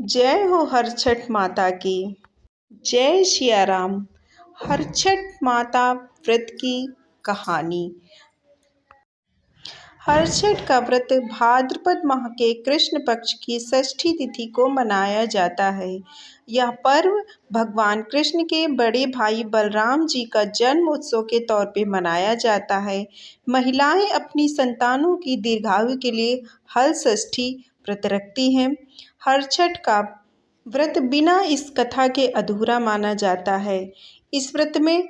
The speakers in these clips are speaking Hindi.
जय हो हर छठ माता की। जय सिया राम। हर छठ माता व्रत की कहानी। हर छठ का व्रत भाद्रपद माह के कृष्ण पक्ष की षष्ठी तिथि को मनाया जाता है। यह पर्व भगवान कृष्ण के बड़े भाई बलराम जी का जन्म उत्सव के तौर पे मनाया जाता है। महिलाएं अपनी संतानों की दीर्घायु के लिए हल षष्ठी व्रत रखती हैं। हर छठ का व्रत बिना इस कथा के अधूरा माना जाता है। इस व्रत में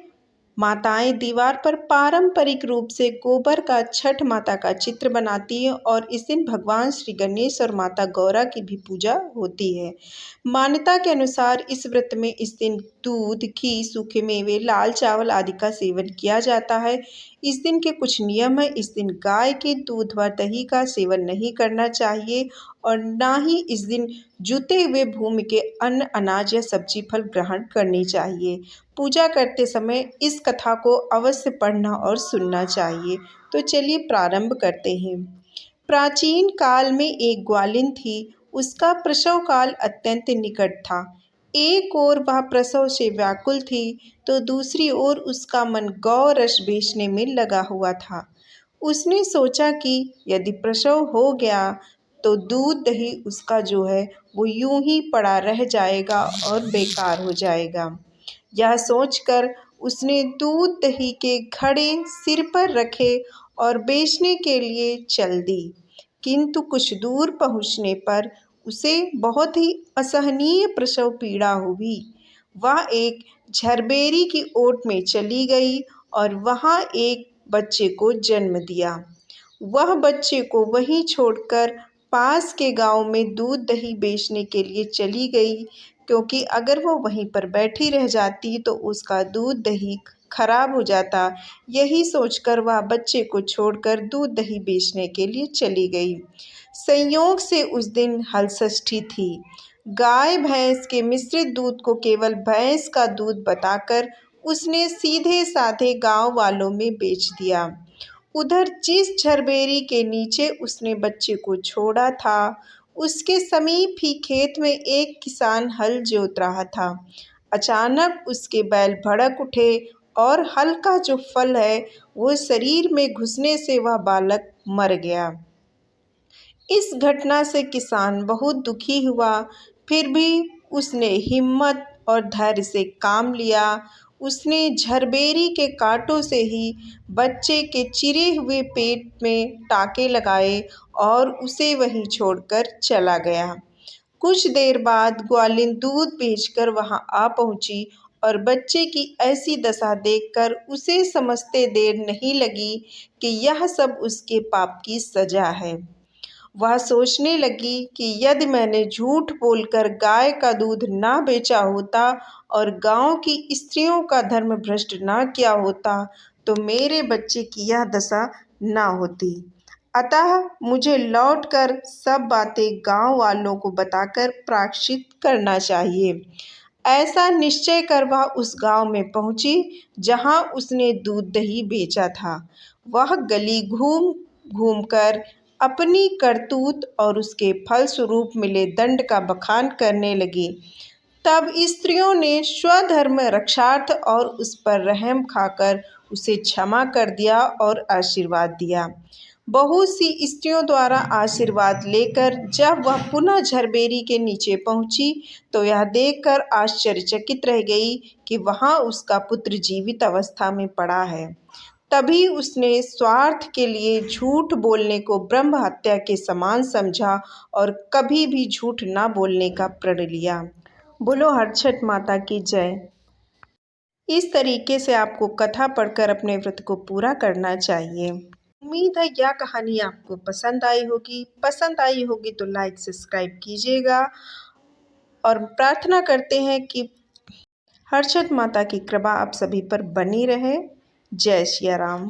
माताएं दीवार पर पारंपरिक रूप से गोबर का छठ माता का चित्र बनाती हैं और इस दिन भगवान श्री गणेश और माता गौरा की भी पूजा होती है। मान्यता के अनुसार इस व्रत में इस दिन दूध, घी, सूखे मेवे, लाल चावल आदि का सेवन किया जाता है। इस दिन के कुछ नियम है। इस दिन गाय के दूध व दही का सेवन नहीं करना चाहिए और ना ही इस दिन जुते हुए भूमि के अन्न, अनाज या सब्जी फल ग्रहण करनी चाहिए। पूजा करते समय इस कथा को अवश्य पढ़ना और सुनना चाहिए। तो चलिए प्रारंभ करते हैं। प्राचीन काल में एक ग्वालिन थी। उसका प्रसव काल अत्यंत निकट था। एक ओर वह प्रसव से व्याकुल थी तो दूसरी ओर उसका मन गौ रस बेचने में लगा हुआ था। उसने सोचा कि यदि प्रसव हो गया तो दूध दही उसका जो है वो यूं ही पड़ा रह जाएगा और बेकार हो जाएगा। यह सोचकर उसने दूध दही के घड़े सिर पर रखे और बेचने के लिए चल दी। किंतु कुछ दूर पहुंचने पर उसे बहुत ही असहनीय प्रसव पीड़ा हुई। वह एक झरबेरी की ओट में चली गई और वहां एक बच्चे को जन्म दिया। वह बच्चे को वहीं छोड़कर पास के गांव में दूध दही बेचने के लिए चली गई, क्योंकि अगर वो वहीं पर बैठी रह जाती तो उसका दूध दही खराब हो जाता। यही सोचकर वह बच्चे को छोड़कर दूध दही बेचने के लिए चली गई। संयोग से उस दिन हल षष्ठी थी। गाय भैंस के मिश्रित दूध को केवल भैंस का दूध बताकर उसने सीधे साधे गांव वालों में बेच दिया। उधर जिस झरबेरी के नीचे उसने बच्चे को छोड़ा था उसके समीप ही खेत में एक किसान हल जोत रहा था। अचानक उसके बैल भड़क उठे और हल का जो फल है वो शरीर में घुसने से वह बालक मर गया। इस घटना से किसान बहुत दुखी हुआ, फिर भी उसने हिम्मत और धैर्य से काम लिया। उसने झरबेरी के कांटों से ही बच्चे के चिरे हुए पेट में टाँके लगाए और उसे वहीं छोड़कर चला गया। कुछ देर बाद ग्वालिन दूध बेचकर वहां आ पहुंची और बच्चे की ऐसी दशा देखकर उसे समझते देर नहीं लगी कि यह सब उसके पाप की सजा है। वह सोचने लगी कि यदि मैंने झूठ बोलकर गाय का दूध ना बेचा होता और गांव की स्त्रियों का धर्म भ्रष्ट ना किया होता तो मेरे बच्चे की यह दशा ना होती। अतः मुझे लौटकर सब बातें गांव वालों को बताकर प्रायश्चित करना चाहिए। ऐसा निश्चय कर वह उस गांव में पहुंची जहां उसने दूध दही बेचा था। वह गली घूम घूमकर अपनी करतूत और उसके फलस्वरूप मिले दंड का बखान करने लगी। तब स्त्रियों ने स्वधर्म रक्षार्थ और उस पर रहम खाकर उसे क्षमा कर दिया और आशीर्वाद दिया। बहुत सी स्त्रियों द्वारा आशीर्वाद लेकर जब वह पुनः झरबेरी के नीचे पहुंची तो यह देखकर आश्चर्यचकित रह गई कि वहां उसका पुत्र जीवित अवस्था में पड़ा है। तभी उसने स्वार्थ के लिए झूठ बोलने को ब्रह्म हत्या के समान समझा और कभी भी झूठ ना बोलने का प्रण लिया। बोलो हर छठ माता की जय। इस तरीके से आपको कथा पढ़कर अपने व्रत को पूरा करना चाहिए। उम्मीद है यह कहानी आपको पसंद आई होगी। पसंद आई होगी तो लाइक सब्सक्राइब कीजिएगा और प्रार्थना करते हैं कि हर छठ माता की कृपा आप सभी पर बनी रहे। जय सिया राम।